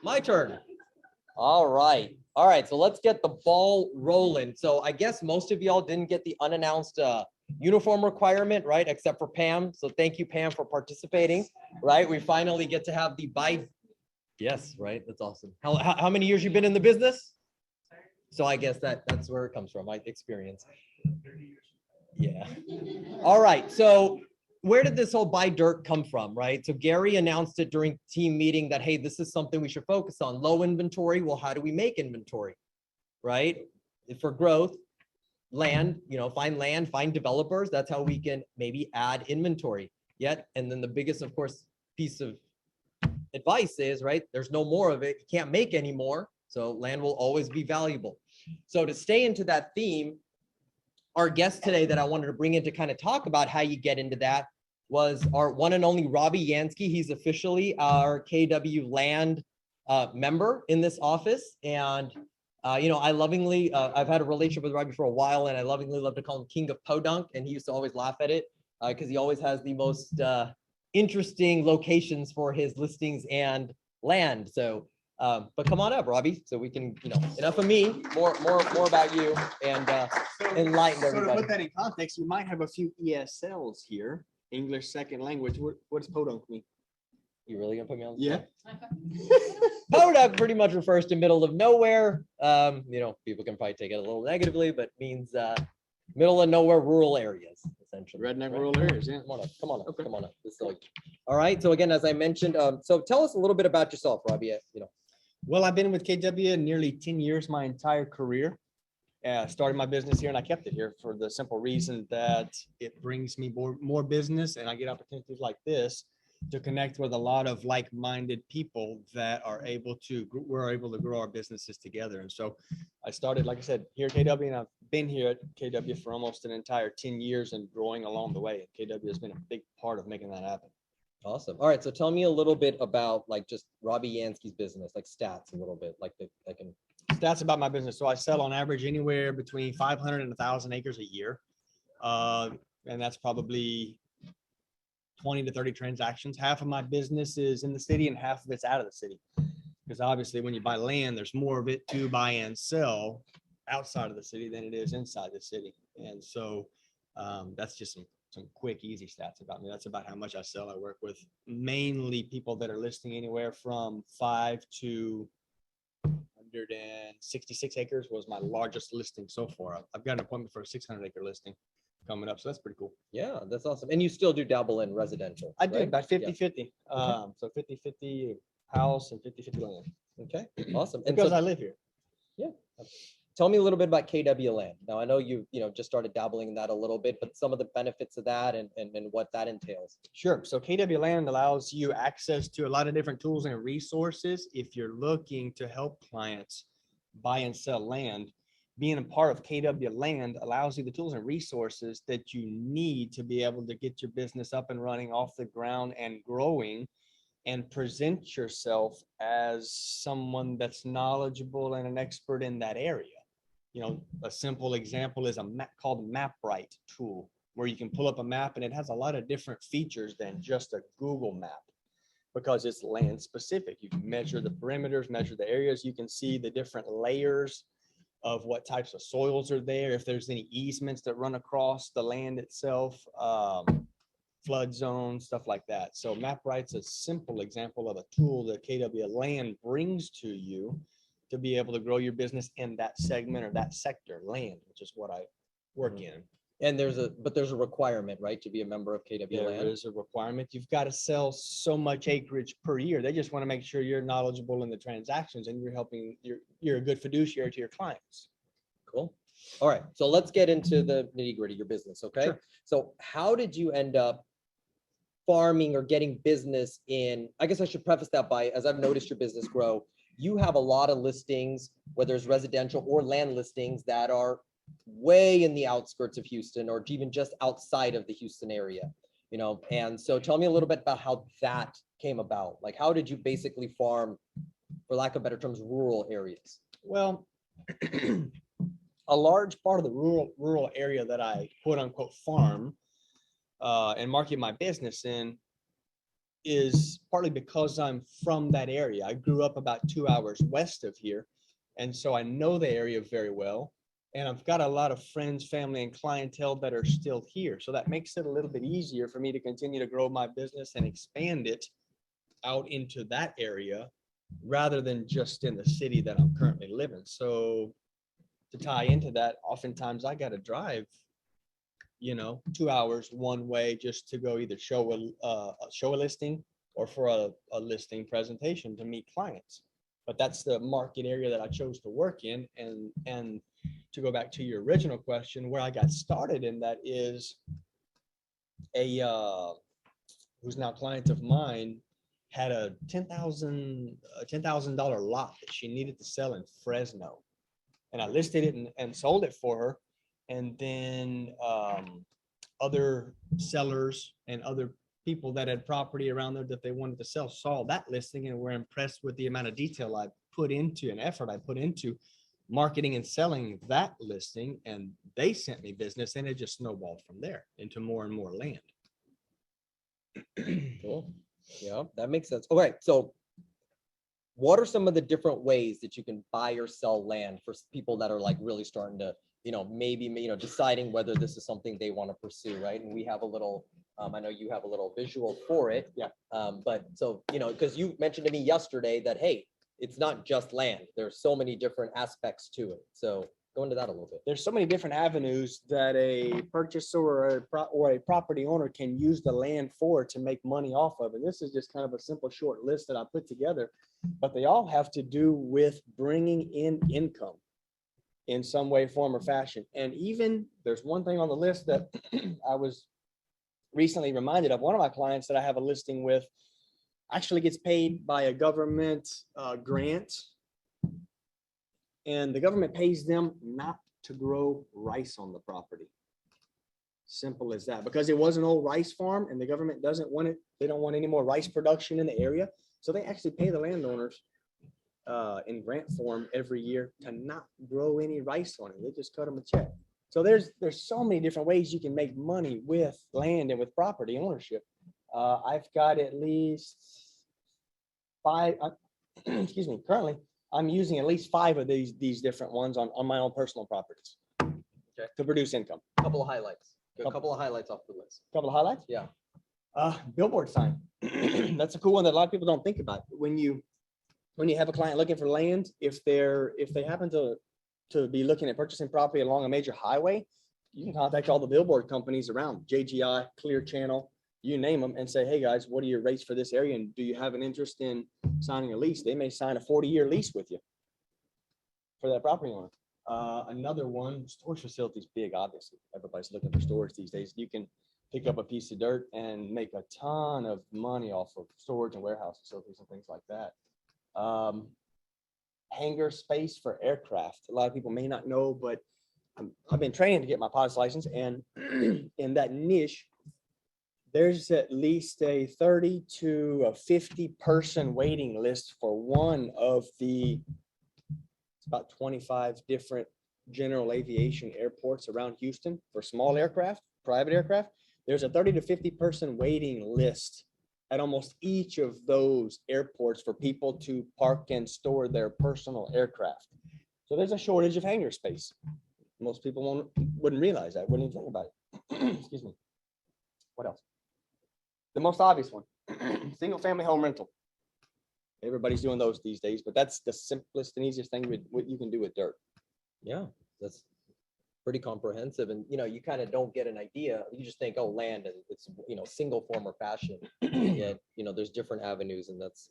My turn. All right. All right. So let's get the ball rolling. So I guess most of y'all didn't get the unannounced uniform requirement, right? Except for Pam. So thank you, Pam, for participating, right? We finally get to have the Yes, right. That's awesome. How many years you been in the business? So I guess that's where it comes from, my experience. Yeah. All right. So where did this whole buy dirt come from, right? So Gary announced it during team meeting that, hey, this is something we should focus on. Low inventory. Well, how do we make inventory, right? For growth, land, find developers. That's how we can maybe add inventory. And then the biggest, of course, piece of advice is, right, there's no more of it. You can't make any more. So land will always be valuable. So to stay into that theme, our guest today that I wanted to bring in to kind of talk about how you get into that was our one and only Robbie Jansky. He's officially our KW Land member in this office. And, I lovingly, I've had a relationship with Robbie for a while, and I lovingly love to call him King of Podunk. And he used to always laugh at it because he always has the most interesting locations for his listings and land. So, but come on up, Robbie, so we can, enough of me, more about you, and enlighten everybody. So to put that in context, you might have a few ESLs here, English second language. What does podunk mean? You really gonna put me on the spot? Podunk pretty much refers to middle of nowhere. People can probably take it a little negatively, but means middle of nowhere rural areas, essentially. Redneck rural areas, yeah. Come on up. All right. So again, as I mentioned, so tell us a little bit about yourself, Robbie. Well, I've been with KW nearly 10 years, my entire career. Started my business here, and I kept it here for the simple reason that it brings me more business, and I get opportunities like this to connect with a lot of like-minded people that we're able to grow our businesses together. And so I started, like I said, here at KW, and I've been here at KW for almost an entire 10 years and growing along the way. KW has been a big part of making that happen. Awesome. All right. So tell me a little bit about just Robbie Jansky's business, stats a little bit, stats about my business. So I sell on average anywhere between 500 and 1,000 acres a year. And that's probably 20 to 30 transactions. Half of my business is in the city and half of it's out of the city. Because obviously when you buy land, there's more of it to buy and sell outside of the city than it is inside the city. And so that's just some quick, easy stats about me. That's about how much I sell. I work with mainly people that are listing anywhere from 5 to 166 acres was my largest listing so far. I've got an appointment for a 600-acre listing coming up. So that's pretty cool. Yeah, that's awesome. And you still do dabble in residential? I do, about 50-50. So 50-50 house and 50-50 land. Okay, awesome. And because I live here. Yeah. Tell me a little bit about KW Land. Now, I know you just started dabbling in that a little bit, but some of the benefits of that and what that entails. Sure. So KW Land allows you access to a lot of different tools and resources. If you're looking to help clients buy and sell land, being a part of KW Land allows you the tools and resources that you need to be able to get your business up and running off the ground and growing, and present yourself as someone that's knowledgeable and an expert in that area. A simple example is a map called MapRight tool, where you can pull up a map and it has a lot of different features than just a Google map because it's land specific. You can measure the perimeters, measure the areas. You can see the different layers of what types of soils are there, if there's any easements that run across the land itself, flood zones, stuff like that. So MapRight's a simple example of a tool that KW Land brings to you to be able to grow your business in that segment or that sector, land, which is what I work in. And there's a requirement, right, to be a member of KW Land? There is a requirement. You've got to sell so much acreage per year. They just want to make sure you're knowledgeable in the transactions and you're a good fiduciary to your clients. Cool. All right. So let's get into the nitty gritty of your business. Okay. Sure. So how did you end up farming or getting business in? I guess I should preface that by, as I've noticed your business grow, you have a lot of listings, whether it's residential or land listings, that are way in the outskirts of Houston or even just outside of the Houston area, and so tell me a little bit about how that came about. How did you basically farm, for lack of better terms, rural areas? Well, a large part of the rural area that I quote unquote farm and market my business in is partly because I'm from that area. I grew up about 2 hours west of here. And so I know the area very well. And I've got a lot of friends, family, and clientele that are still here. So that makes it a little bit easier for me to continue to grow my business and expand it out into that area rather than just in the city that I'm currently living. So to tie into that, oftentimes I got to drive, 2 hours one way just to go either show a listing or for a listing presentation to meet clients. But that's the market area that I chose to work in. And to go back to your original question, where I got started in that is who's now client of mine had a $10,000 lot that she needed to sell in Fresno. And I listed it and sold it for her. And then other sellers and other people that had property around there that they wanted to sell saw that listing and were impressed with the amount of detail I put into an effort I put into marketing and selling that listing. And they sent me business, and it just snowballed from there into more and more land. Cool. Yeah, that makes sense. Okay, so what are some of the different ways that you can buy or sell land for people that are like really starting to, maybe, deciding whether this is something they want to pursue, right? And we have a little, I know you have a little visual for it. Yeah. But so, because you mentioned to me yesterday that, hey, it's not just land. There's so many different aspects to it. So go into that a little bit. There's so many different avenues that a purchaser or a property owner can use the land for to make money off of. And this is just kind of a simple short list that I put together, but they all have to do with bringing in income in some way, form, or fashion. And even there's one thing on the list that I was recently reminded of. One of my clients that I have a listing with actually gets paid by a government grant. And the government pays them not to grow rice on the property. Simple as that, because it was an old rice farm and the government doesn't want it. They don't want any more rice production in the area. So they actually pay the landowners in grant form every year to not grow any rice on it. They just cut them a check. So there's so many different ways you can make money with land and with property ownership. I've got at least 5, currently I'm using at least 5 of these different ones on my own personal properties. Okay. To produce income. Couple of highlights. A couple of highlights off the list. Couple of highlights? Yeah. Billboard sign. That's a cool one that a lot of people don't think about. When you have a client looking for land, if they happen to be looking at purchasing property along a major highway, you can contact all the billboard companies around, JGI, Clear Channel, you name them, and say, hey guys, what are your rates for this area? And do you have an interest in signing a lease? They may sign a 40-year lease with you for that property owner. Another one, storage facilities, big, obviously. Everybody's looking for storage these days. You can pick up a piece of dirt and make a ton of money off of storage and warehouse facilities and things like that. Hangar space for aircraft. A lot of people may not know, but I've been training to get my pilot's license, and in that niche, there's at least a 30 to a 50 person waiting list for one of the, it's about 25 different general aviation airports around Houston for small aircraft, private aircraft. There's a 30 to 50 person waiting list at almost each of those airports for people to park and store their personal aircraft. So there's a shortage of hangar space. Most people wouldn't realize that, wouldn't even think about it. Excuse me. What else? The most obvious one, single family home rental. Everybody's doing those these days, but that's the simplest and easiest thing what you can do with dirt. Yeah, that's pretty comprehensive. And, you kind of don't get an idea. You just think, oh, land, and it's, single form or fashion. Yet, there's different avenues, and that's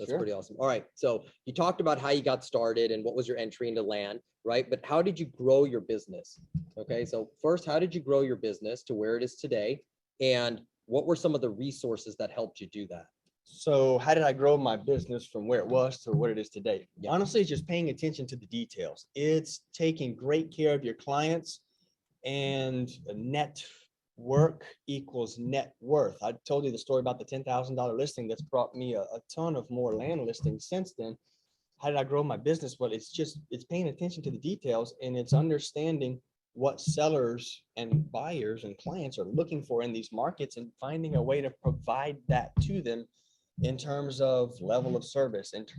Sure. Pretty awesome. All right. So you talked about how you got started and what was your entry into land, right? But how did you grow your business? Okay. So first, how did you grow your business to where it is today? And what were some of the resources that helped you do that? So how did I grow my business from where it was to what it is today? Yeah. Honestly, it's just paying attention to the details. It's taking great care of your clients, and net work equals net worth. I told you the story about the $10,000 listing that's brought me a ton of more land listings since then. How did I grow my business? Well, it's paying attention to the details, and it's understanding what sellers and buyers and clients are looking for in these markets and finding a way to provide that to them in terms of level of service and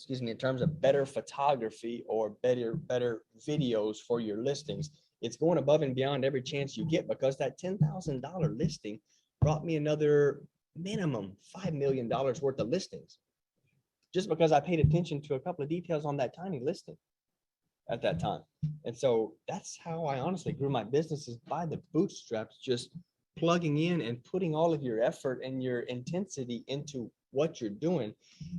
in terms of better photography or better videos for your listings. It's going above and beyond every chance you get, because that $10,000 listing brought me another minimum $5 million worth of listings, just because I paid attention to a couple of details on that tiny listing at that time. And so that's how I honestly grew my business, is by the bootstraps, just plugging in and putting all of your effort and your intensity into what you're doing.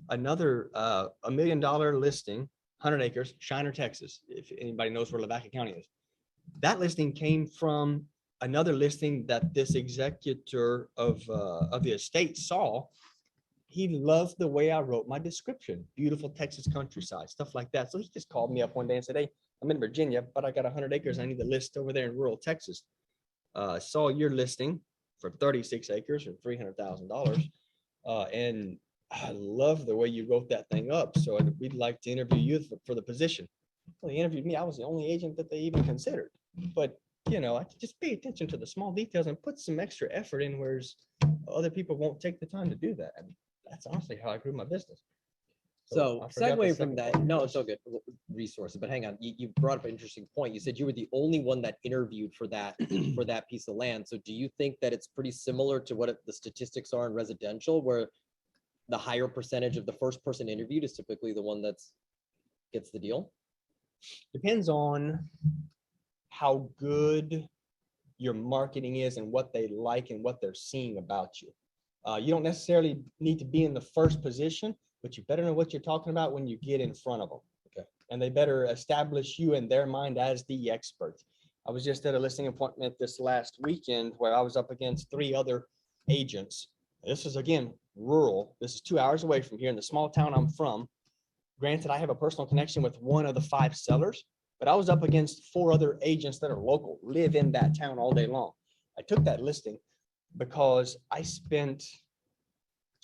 Another $1 million listing, 100 acres, Shiner, Texas, if anybody knows where Lavaca County is. That listing came from another listing that this executor of the estate saw. He loved the way I wrote my description, beautiful Texas countryside, stuff like that. So he just called me up one day and said, hey, I'm in Virginia, but I got 100 acres. I need to list over there in rural Texas. Saw your listing for 36 acres or $300,000. And I love the way you wrote that thing up. So we'd like to interview you for the position. Well, they interviewed me. I was the only agent that they even considered. But, you know, I just pay attention to the small details and put some extra effort in, whereas other people won't take the time to do that. And that's honestly how I grew my business. So I forgot the segue from second that, part of your no, it's question. all good. Resources, but hang on, you brought up an interesting point. You said you were the only one that interviewed for that for that piece of land. So do you think that it's pretty similar to what the statistics are in residential, where the higher percentage of the first person interviewed is typically the one that's gets the deal? Depends on how good your marketing is and what they like and what they're seeing about you. You don't necessarily need to be in the first position, but you better know what you're talking about when you get in front of them. Okay. And they better establish you in their mind as the expert. I was just at a listing appointment this last weekend where I was up against 3 other agents. This is, again, rural. This is 2 hours away from here in the small town I'm from. Granted, I have a personal connection with one of the 5 sellers, but I was up against 4 other agents that are local, live in that town all day long. I took that listing because I spent,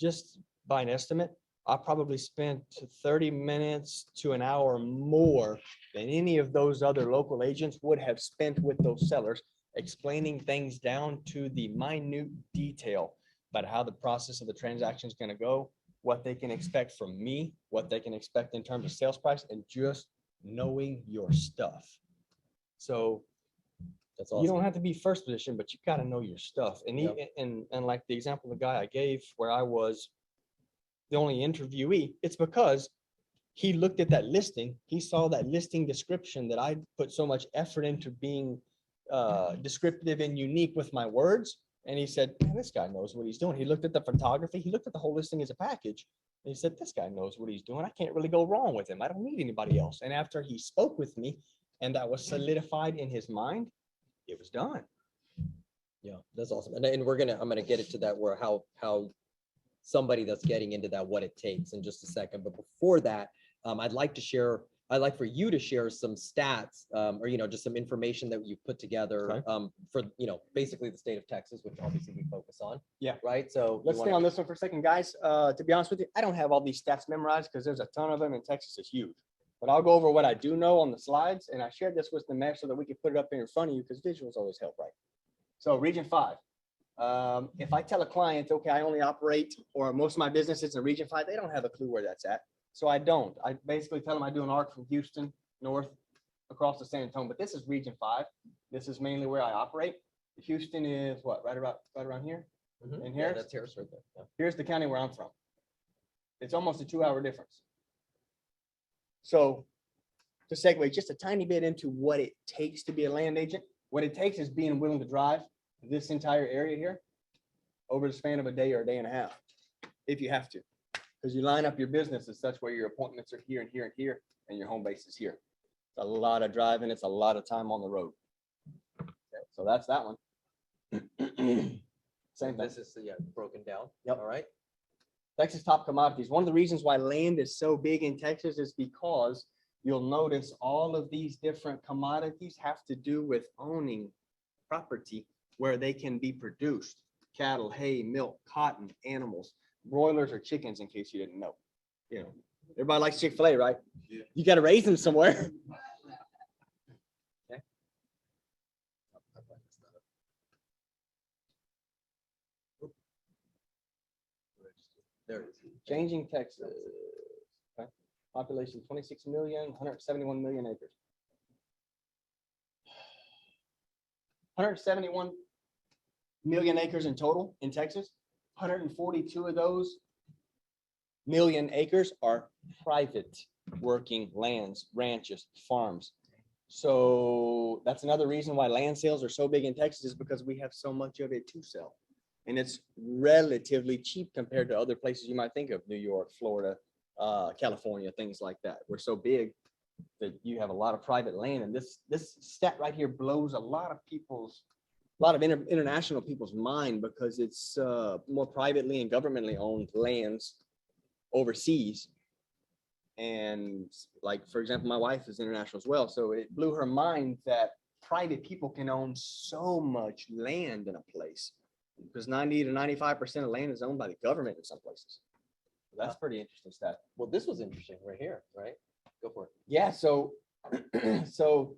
just by an estimate, I probably spent 30 minutes to an hour more than any of those other local agents would have spent with those sellers, explaining things down to the minute detail about how the process of the transaction is going to go, what they can expect from me, what they can expect in terms of sales price, and just knowing your stuff. So That's awesome. you don't have to be first position, but you got to know your stuff. And Yep. and like the example of the guy I gave, where I was the only interviewee, it's because he looked at that listing. He saw that listing description that I put so much effort into being descriptive and unique with my words. And he said, man, this guy knows what he's doing. He looked at the photography. He looked at the whole listing as a package. And he said, this guy knows what he's doing. I can't really go wrong with him. I don't need anybody else. And after he spoke with me and that was solidified in his mind, it was done. Yeah, that's awesome. And I'm gonna get it to that, where how somebody that's getting into that, what it takes in just a second. But before that, I'd like for you to share some stats, or, just some information that you've put together, Okay. for, basically the state of Texas, which obviously we focus on. Yeah. Right. So Let's stay on this one for a second, guys. To be honest with you, I don't have all these stats memorized because there's a ton of them, and Texas is huge. But I'll go over what I do know on the slides, and I shared this with the mesh so that we could put it up in front of you, because visuals always help, right? So Region 5. If I tell a client, okay, I only operate, or most of my business is in Region 5, they don't have a clue where that's at. So I don't. I basically tell them I do an arc from Houston north across to San Antonio, but this is Region 5. This is mainly where I operate. Houston is what, right around here? Mhm. And Yeah, here, that's Harris right there. Yeah. here's the county where I'm from. It's almost a 2-hour difference. So to segue just a tiny bit into what it takes to be a land agent, what it takes is being willing to drive this entire area here over the span of a day or a day and a half, if you have to, because you line up your business as such where your appointments are here and here and here, and your home base is here. It's a lot of driving. It's a lot of time on the road. Okay, so that's that one. Same thing. This is broken down. Yep. All right. Texas top commodities. One of the reasons why land is so big in Texas is because you'll notice all of these different commodities have to do with owning property where they can be produced. Cattle, hay, milk, cotton, animals, broilers or chickens, in case you didn't know. Everybody likes Chick-fil-A, right? Yeah. You got to raise them somewhere. Okay. Changing Texas. Okay. Population 26 million, 171 million acres. 171 million acres in total in Texas. 142 of those million acres are private working lands, ranches, farms. So that's another reason why land sales are so big in Texas, is because we have so much of it to sell. And it's relatively cheap compared to other places you might think of, New York, Florida, California, things like that. We're so big that you have a lot of private land. And this stat right here blows a lot of international people's mind, because it's more privately and governmentally owned lands overseas. And like, for example, my wife is international as well. So it blew her mind that private people can own so much land in a place, because 90 to 95% of land is owned by the government in some places. That's pretty interesting stat. Well, this was interesting right here, right? Go for it. Yeah. So, so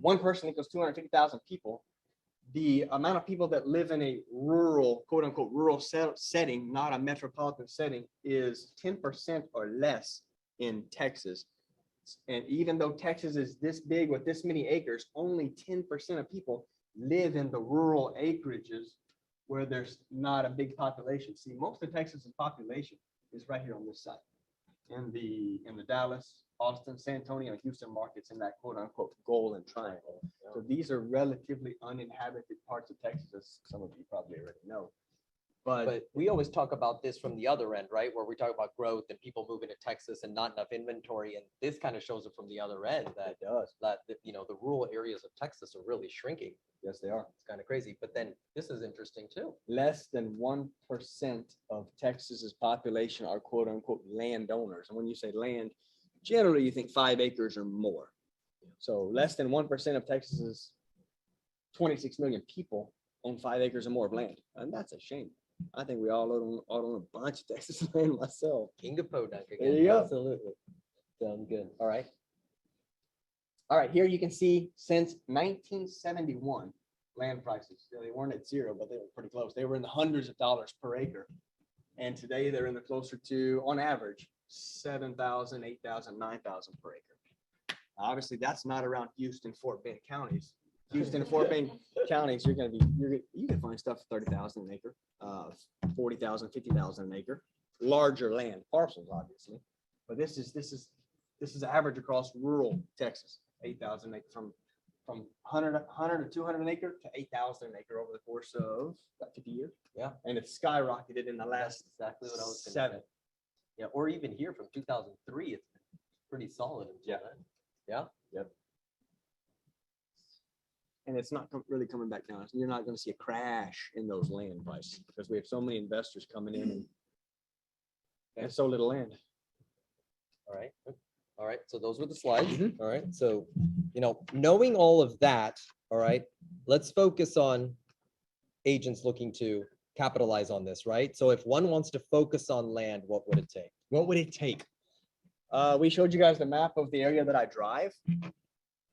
one person equals 250,000 people. The amount of people that live in a rural, quote unquote, rural setting, not a metropolitan setting, is 10% or less in Texas. And even though Texas is this big with this many acres, only 10% of people live in the rural acreages where there's not a big population. See, most of Texas's population is right here on this side, in the Dallas, Austin, San Antonio, and Houston markets, in that quote unquote golden triangle. So these are relatively uninhabited parts of Texas, as some of you probably already know. But we always talk about this from the other end, right? Where we talk about growth and people moving to Texas and not enough inventory. And this kind of shows it from the other end, that you know, the rural areas of Texas are really shrinking. Yes, they are. It's kind of crazy. But then this is interesting too. Less than 1% of Texas's population are quote unquote landowners. And when you say land, generally you think 5 acres or more. So less than 1% of Texas's 26 million people own 5 acres or more of land. And that's a shame. I think we all own a bunch of Texas land myself. King of Podunk again. There you go. Absolutely. Sounds good. All right. All right, here you can see since 1971, land prices, they weren't at zero, but they were pretty close. They were in the hundreds of dollars per acre. And today they're in the closer to, on average, 7,000, 8,000, 9,000 per acre. Obviously, that's not around Houston, Fort Bend counties. Houston and Fort Bend counties, you can find stuff for 30,000 an acre, 40,000, 50,000 an acre, larger land parcels, obviously. But this is average across rural Texas, 8,000 acre, from 100 to 200 an acre to 8,000 an acre over the course of about 50 years. Yeah. And it's skyrocketed in the last exactly what I was gonna 7. say. Yeah, or even here from 2003, it's pretty solid. Yeah. Yeah. Yep. And it's not really coming back down. You're not going to see a crash in those land prices, because we have so many investors coming in and so little land. All right. All right. So those were the slides. Mhm. All right. So, you know, knowing all of that, all right, let's focus on agents looking to capitalize on this, right? So if one wants to focus on land, what would it take? What would it take? We showed you guys the map of the area that I drive.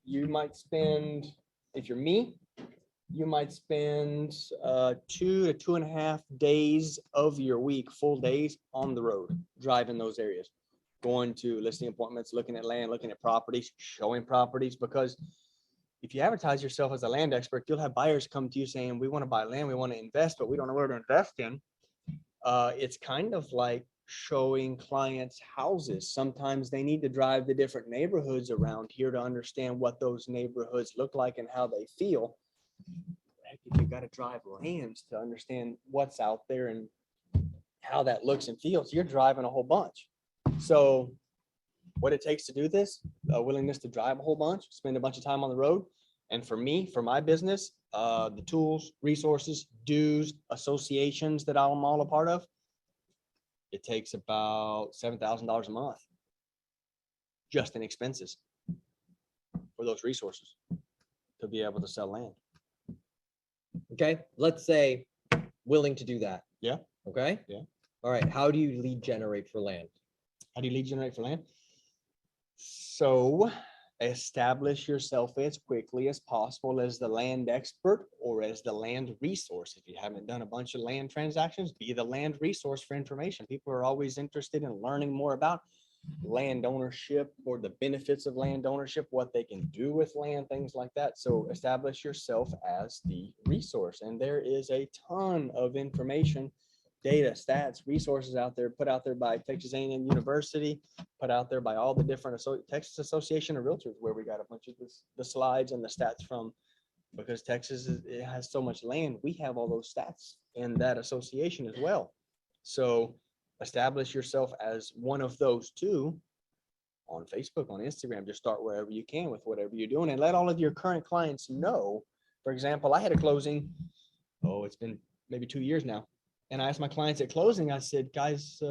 You might spend, if you're me, you might spend 2 to 2.5 days of your week, full days on the road, driving those areas, going to listing appointments, looking at land, looking at properties, showing properties. Because if you advertise yourself as a land expert, you'll have buyers come to you saying, we want to buy land, we want to invest, but we don't know where to invest in. It's kind of like showing clients houses. Sometimes they need to drive the different neighborhoods around here to understand what those neighborhoods look like and how they feel. Heck, if you got to drive lands to understand what's out there and how that looks and feels, you're driving a whole bunch. So what it takes to do this, a willingness to drive a whole bunch, spend a bunch of time on the road. And for me, for my business, the tools, resources, dues, associations that I'm all a part of, it takes about $7,000 a month just in expenses for those resources to be able to sell land. Okay. Let's say willing to do that. Yeah. Okay. Yeah. All right. How do you lead generate for land? How do you lead generate for land? So Establish yourself as quickly as possible as the land expert or as the land resource. If you haven't done a bunch of land transactions, be the land resource for information. People are always interested in learning more about land ownership or the benefits of land ownership, what they can do with land, things like that. So establish yourself as the resource. And there is a ton of information, data, stats, resources out there, put out there by Texas A&M University, put out there by all the different Texas Association of Realtors, where we got a bunch of the slides and the stats from, because Texas it has so much land. We have all those stats in that association as well. So establish yourself as one of those two on Facebook, on Instagram. Just start wherever you can with whatever you're doing, and let all of your current clients know. For example, I had a closing, it's been maybe 2 years now. And I asked my clients at closing, I said, guys,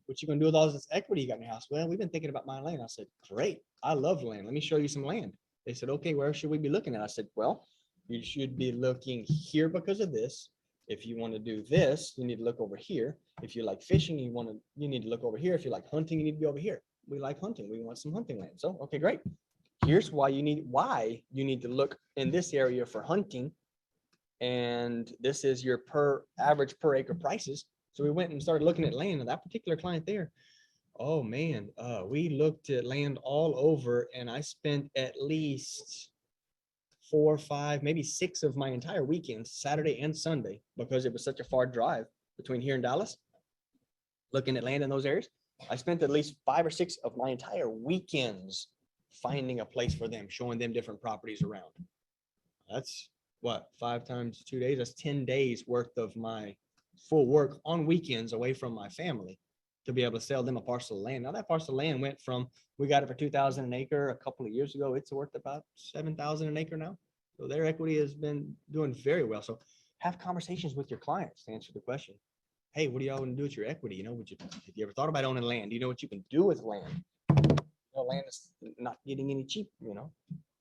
what you gonna do with all this equity you got in your house? Well, we've been thinking about buying land. I said, great, I love land. Let me show you some land. They said, okay, where should we be looking at? I said, well, you should be looking here because of this. If you want to do this, you need to look over here. If you like fishing, you need to look over here. If you like hunting, you need to be over here. We like hunting. We want some hunting land. So, okay, great. Here's why you need to look in this area for hunting. And this is your average per acre prices. So we went and started looking at land, and that particular client there, oh man, we looked at land all over, and I spent at least 4 or 5, maybe 6 of my entire weekends, Saturday and Sunday, because it was such a far drive between here and Dallas, looking at land in those areas. I spent at least 5 or 6 of my entire weekends finding a place for them, showing them different properties around. That's what, 5 times 2 days? That's 10 days worth of my full work on weekends away from my family to be able to sell them a parcel of land. Now that parcel of land went from, we got it for $2,000 an acre a couple of years ago. It's worth about $7,000 an acre now. So their equity has been doing very well. So have conversations with your clients to answer the question. Hey, what do y'all want to do with your equity? Have you ever thought about owning land? Do you know what you can do with land? Land is not getting any cheap,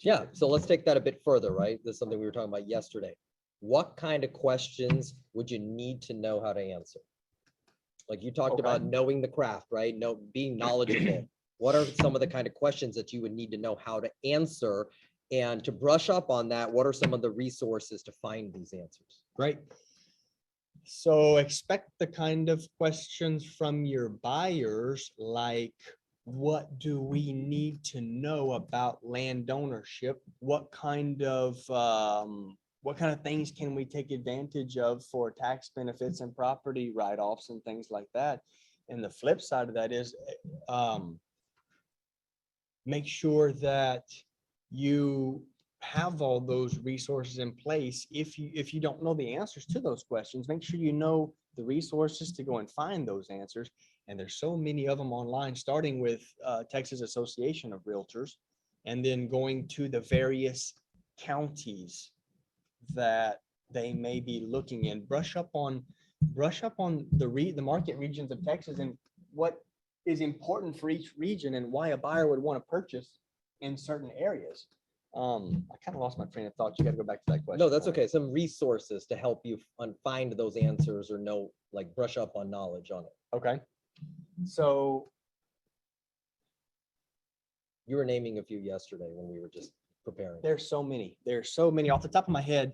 Yeah, so let's take that a bit further, right? This is something we were talking about yesterday. What kind of questions would you need to know how to answer? Like you talked about knowing the craft, right? Being knowledgeable. What are some of the kind of questions that you would need to know how to answer? And to brush up on that, what are some of the resources to find these answers? Great. So expect the kind of questions from your buyers, like, what do we need to know about land ownership? What kind of things can we take advantage of for tax benefits and property write-offs and things like that? And the flip side of that is make sure that you have all those resources in place. If you don't know the answers to those questions, make sure you know the resources to go and find those answers. And there's so many of them online, starting with Texas Association of Realtors, and then going to the various counties that they may be looking in. Brush up on the market regions of Texas and what is important for each region and why a buyer would want to purchase in certain areas. I kind of lost my train of thought. You got to go back to that question. No, that's okay. Some resources to help you find those answers or brush up on knowledge on it. Okay. So you were naming a few yesterday when we were just preparing. There's so many off the top of my head.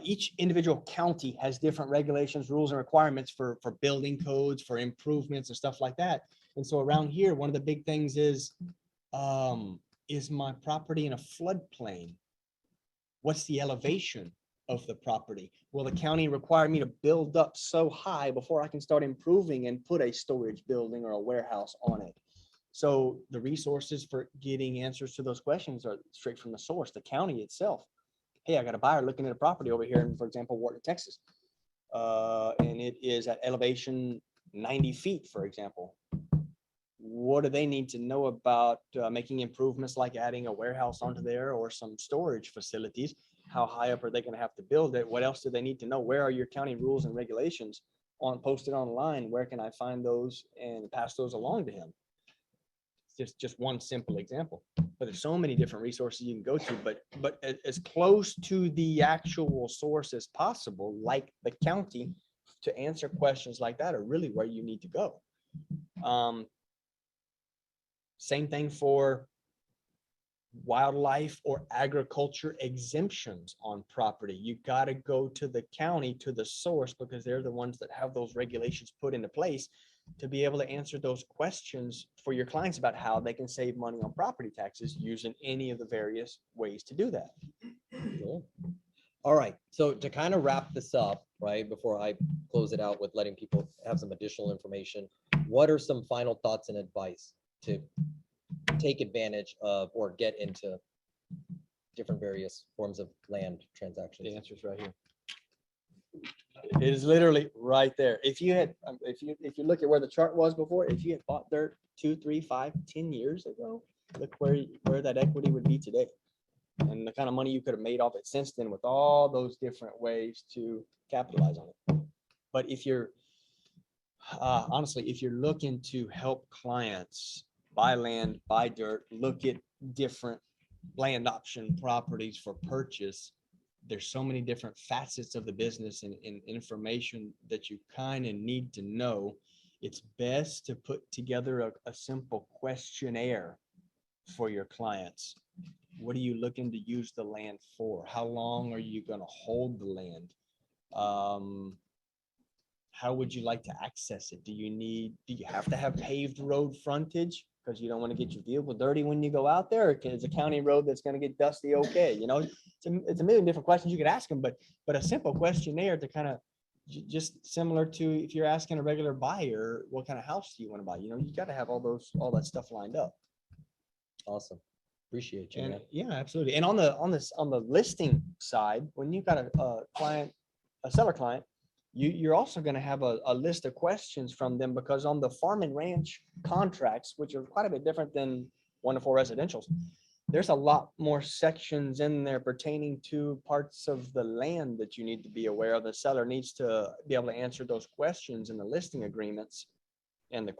Each individual county has different regulations, rules, and requirements for building codes, for improvements and stuff like that. And so around here, one of the big things is my property in a floodplain? What's the elevation of the property? Will the county require me to build up so high before I can start improving and put a storage building or a warehouse on it? So the resources for getting answers to those questions are straight from the source, the county itself. Hey, I got a buyer looking at a property over here in, for example, Wharton, Texas. And it is at elevation 90 feet, for example. What do they need to know about making improvements, like adding a warehouse onto there or some storage facilities? How high up are they going to have to build it? What else do they need to know? Where are your county rules and regulations posted online? Where can I find those and pass those along to him? Just one simple example, but there's so many different resources you can go to, but as close to the actual source as possible, like the county, to answer questions like that are really where you need to go. Same thing for wildlife or agriculture exemptions on property. You got to go to the county, to the source, because they're the ones that have those regulations put into place to be able to answer those questions for your clients about how they can save money on property taxes using any of the various ways to do that. Cool. All right, so to kind of wrap this up, right, before I close it out with letting people have some additional information, what are some final thoughts and advice to take advantage of or get into different various forms of land transactions? The answer is right here. It is literally right there. If you had, if you look at where the chart was before, if you had bought dirt 2, 3, 5, 10 years ago, look where that equity would be today, and the kind of money you could have made off it since then with all those different ways to capitalize on it. But if you're honestly, if you're looking to help clients buy land, buy dirt, look at different land option properties for purchase, there's so many different facets of the business and information that you kind of need to know. It's best to put together a simple questionnaire for your clients. What are you looking to use the land for? How long are you going to hold the land? How would you like to access it? Do you have to have paved road frontage because you don't want to get your vehicle dirty when you go out there? Or is a county road that's going to get dusty okay? You know, it's a million different questions you could ask them, but a simple questionnaire to kind of just similar to if you're asking a regular buyer, what kind of house do you want to buy? You know, you got to have all that stuff lined up. Awesome. Appreciate you, And man. yeah, absolutely. And on the listing side, when you've got a client, a seller client, you're also going to have a list of questions from them, because on the farm and ranch contracts, which are quite a bit different than 1 to 4 residentials, there's a lot more sections in there pertaining to parts of the land that you need to be aware of. The seller needs to be able to answer those questions in the listing agreements and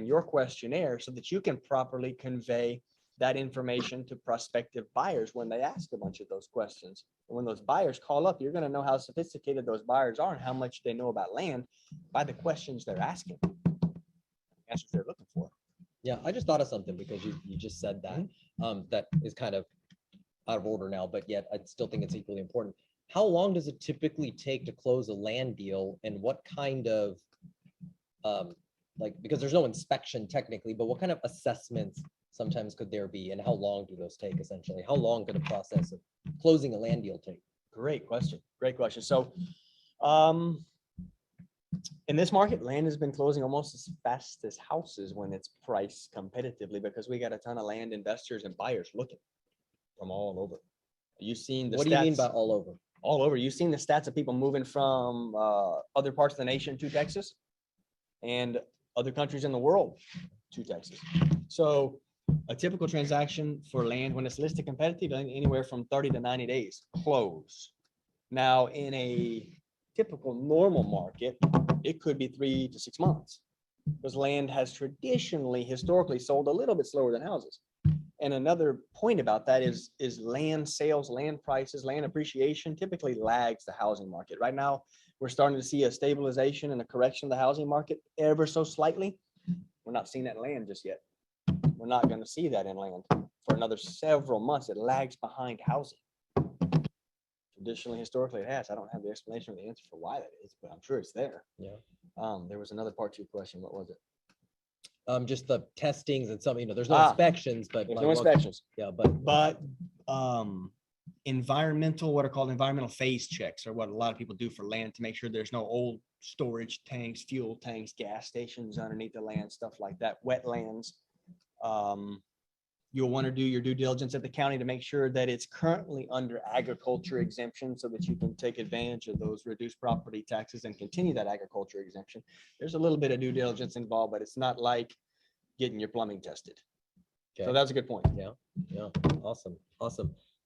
your questionnaire, so that you can properly convey that information to prospective buyers when they ask a bunch of those questions. And when those buyers call up, you're going to know how sophisticated those buyers are and how much they know about land by the questions they're asking, answers they're looking for. Yeah, I just thought of something because you just said that. That is kind of out of order now, but yet I still think it's equally important. How long does it typically take to close a land deal, and what kind of because there's no inspection technically, but what kind of assessments sometimes could there be, and how long do those take essentially? How long could the process of closing a land deal take? Great question. Great question. So in this market, land has been closing almost as fast as houses when it's priced competitively, because we got a ton of land investors and buyers looking from all over. You've seen the What stats. do you mean by all over? All over. You've seen the stats of people moving from other parts of the nation to Texas and other countries in the world to Texas. So a typical transaction for land when it's listed competitive, anywhere from 30 to 90 days close. Now, in a typical normal market, it could be 3 to 6 months, because land has traditionally, historically sold a little bit slower than houses. And another point about that is land sales, land prices, land appreciation typically lags the housing market. Right now, we're starting to see a stabilization and a correction of the housing market ever so slightly. We're not seeing that in land just yet. We're not going to see that in land for another several months. It lags behind housing. Traditionally, historically, it has. I don't have the explanation or the answer for why that is, but I'm sure it's there. Yeah. There was another part to your question. What was it? Just the testings and some, there's no inspections, but There's no inspections. Yeah, but environmental, what are called environmental phase checks, are what a lot of people do for land to make sure there's no old storage tanks, fuel tanks, gas stations underneath the land, stuff like that, wetlands. You'll want to do your due diligence at the county to make sure that it's currently under agriculture exemption, so that you can take advantage of those reduced property taxes and continue that agriculture exemption. There's a little bit of due diligence involved, but it's not like getting your plumbing tested. Okay. So that's a good point. Yeah. Awesome.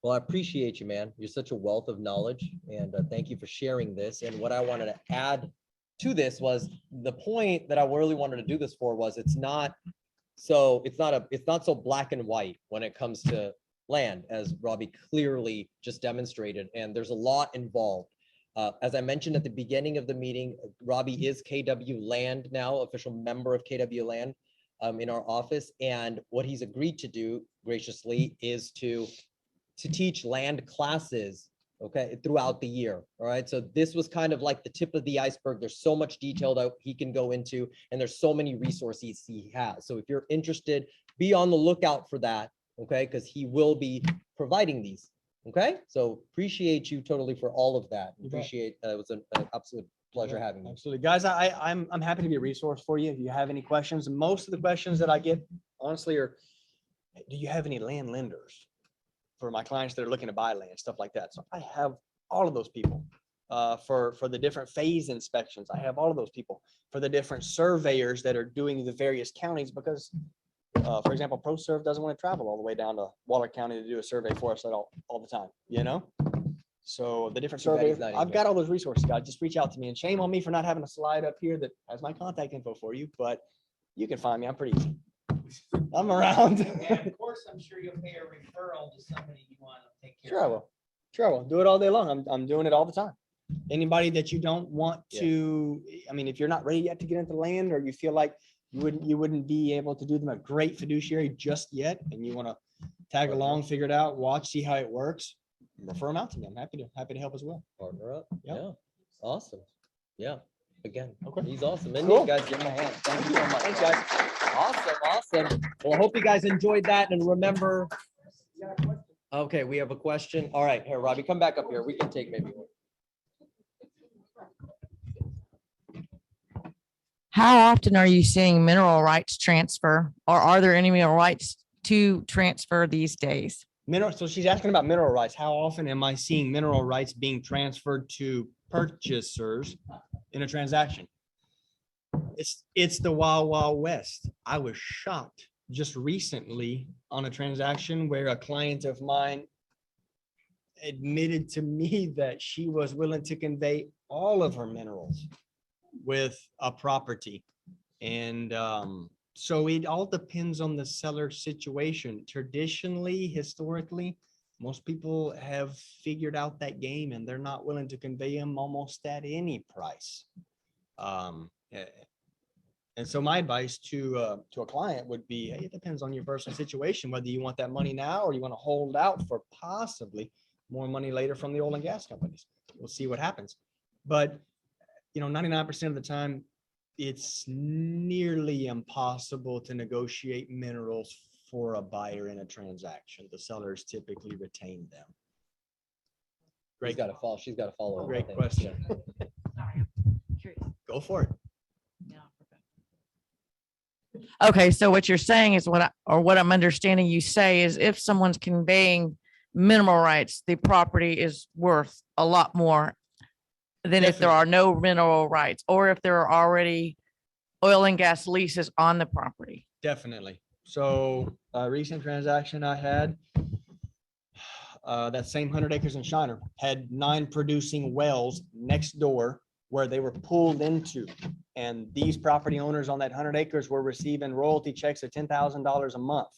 Well, I appreciate you, man. You're such a wealth of knowledge, and thank you for sharing this. And what I wanted to add to this was the point that I really wanted to do this for was it's not so black and white when it comes to land, as Robbie clearly just demonstrated. And there's a lot involved. As I mentioned at the beginning of the meeting, Robbie is KW Land now, official member of KW Land. in our office. And what he's agreed to do graciously is to teach land classes, okay, throughout the year. All right. So this was kind of like the tip of the iceberg. There's so much detail that he can go into, and there's so many resources he has. So if you're interested, be on the lookout for that. Okay. Because he will be providing these. Okay. So appreciate you totally for all of that. You bet. Appreciate it was an absolute pleasure having you. Absolutely. Guys, I'm happy to be a resource for you if you have any questions. Most of the questions that I get, honestly, are, do you have any land lenders for my clients that are looking to buy land, stuff like that? So I have all of those people for the different phase inspections. I have all of those people for the different surveyors that are doing the various counties, because for example, ProServe doesn't want to travel all the way down to Waller County to do a survey for us all the time, you know? So the different Too bad he's surveys, not in I've here. got all those resources, guys. Just reach out to me, and shame on me for not having a slide up here that has my contact info for you, but you can find me. I'm pretty easy. I'm around. And of course, I'm sure you'll pay a referral to somebody you want to take care Sure I of. will. Sure I will. Do it all day long. I'm doing it all the time. Anybody that you don't want to, I mean, if you're not ready yet to get into land, or you feel like you wouldn't be able to do them a great fiduciary just yet, and you want to tag along, figure it out, watch, see how it works, refer them out to me. I'm happy to help as well. Partner up. Yep. Yeah. Awesome. Yeah. Again, Okay. he's awesome. And Cool. you guys give him a hand. Thank you so much. Thanks, guys. Awesome. Awesome. Well, I hope you guys enjoyed that. And remember, okay, we have a question. All right, here, Robbie, come back up here. We can take maybe one. How often are you seeing mineral rights transfer, or are there any mineral rights to transfer these days? Mineral, so she's asking about mineral rights. How often am I seeing mineral rights being transferred to purchasers in a transaction? It's the wild, wild west. I was shocked just recently on a transaction where a client of mine admitted to me that she was willing to convey all of her minerals with a property. And so it all depends on the seller situation. Traditionally, historically, most people have figured out that game, and they're not willing to convey them almost at any price. And so my advice to a client would be, hey, it depends on your personal situation, whether you want that money now or you want to hold out for possibly more money later from the oil and gas companies. We'll see what happens. But, 99% of the time, it's nearly impossible to negotiate minerals for a buyer in a transaction. The sellers typically retain them. She's got to follow. She's got to follow. Great question. Go for it. Okay, so what you're saying is what I'm understanding you say is, if someone's conveying mineral rights, the property is worth a lot more than if there are no mineral rights, or if there are already oil and gas leases on the property. Definitely. So a recent transaction I had, that same 100 acres in Shiner had 9 producing wells next door where they were pulled into. And these property owners on that 100 acres were receiving royalty checks of $10,000 a month.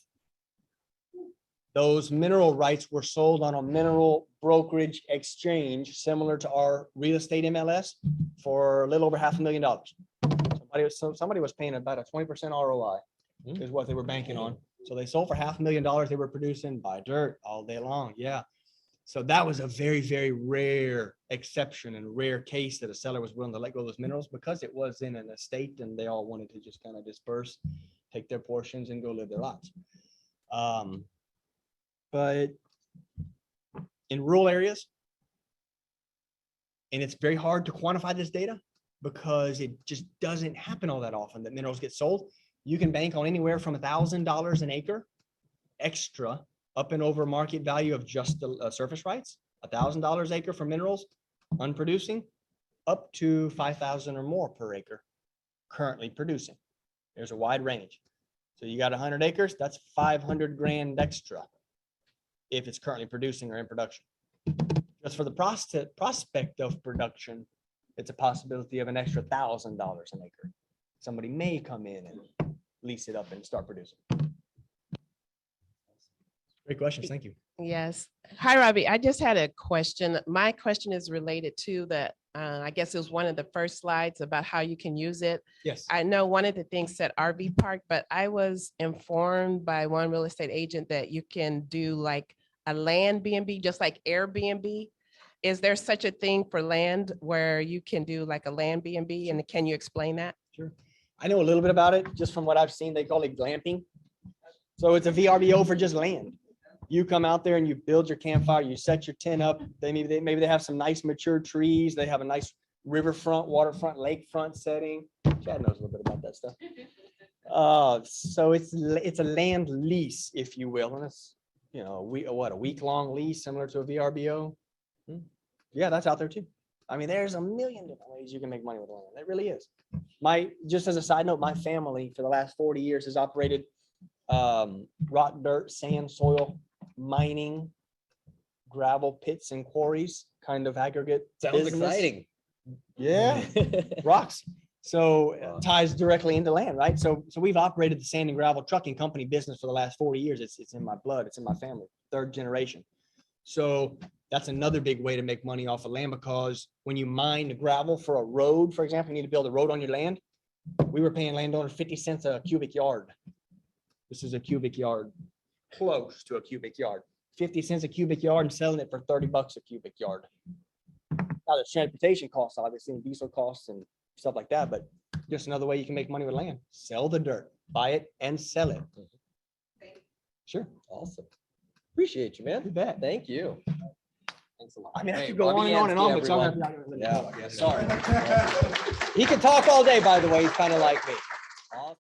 Those mineral rights were sold on a mineral brokerage exchange similar to our real estate MLS for a little over $500,000. Somebody was paying about a 20% ROI is what they were banking on. So they sold for $500,000. They were producing by dirt all day long. Yeah. So that was a very, very rare exception and rare case that a seller was willing to let go of those minerals, because it was in an estate and they all wanted to just kind of disperse, take their portions and go live their lives. But in rural areas, and it's very hard to quantify this data because it just doesn't happen all that often that minerals get sold. You can bank on anywhere from $1,000 an acre extra up and over market value of just the surface rights, $1,000 acre for minerals, unproducing, up to 5,000 or more per acre currently producing. There's a wide range. So you got 100 acres, that's 500 grand extra if it's currently producing or in production. Just for the prospect of production, it's a possibility of an extra $1,000 an acre. Somebody may come in and lease it up and start producing. Great questions. Thank you. Yes. Hi, Robbie. I just had a question. My question is related to the I guess it was one of the first slides about how you can use it. Yes. I know one of the things said RV park, but I was informed by one real estate agent that you can do like a land B&B, just like Airbnb. Is there such a thing for land where you can do like a land B&B? And can you explain that? Sure. I know a little bit about it, just from what I've seen. They call it glamping. So it's a VRBO for just land. You come out there and you build your campfire, you set your tent up. Maybe they have some nice mature trees. They have a nice riverfront, waterfront, lakefront setting. Chad knows a little bit about that stuff. So it's a land lease, if you will, and it's, you know, a week-long lease similar to a VRBO. Yeah, that's out there too. I mean, there's a million different ways you can make money with land. It really is. Just as a side note, my family for the last 40 years has operated rock, dirt, sand, soil, mining, gravel pits and quarries, kind of aggregate. Sounds business. exciting. Yeah, rocks. So ties directly into land, right? So we've operated the sand and gravel trucking company business for the last 40 years. It's in my blood. It's in my family, third generation. So that's another big way to make money off of land, because when you mine the gravel for a road, for example, you need to build a road on your land. We were paying landowners 50 cents a cubic yard. This is a cubic yard, close to a cubic yard. 50 cents a cubic yard and selling it for 30 bucks a cubic yard. Now there's transportation costs, obviously, and diesel costs and stuff like that, but just another way you can make money with land. Sell the dirt, buy it and sell it. Sure. Awesome. Appreciate you, man. You bet. Thank you. Thanks a lot. I mean, I Hey, could go Robbie on and on, Jansky, but some everyone. Yeah, sorry. He can talk all day, by the way. He's kind of like me.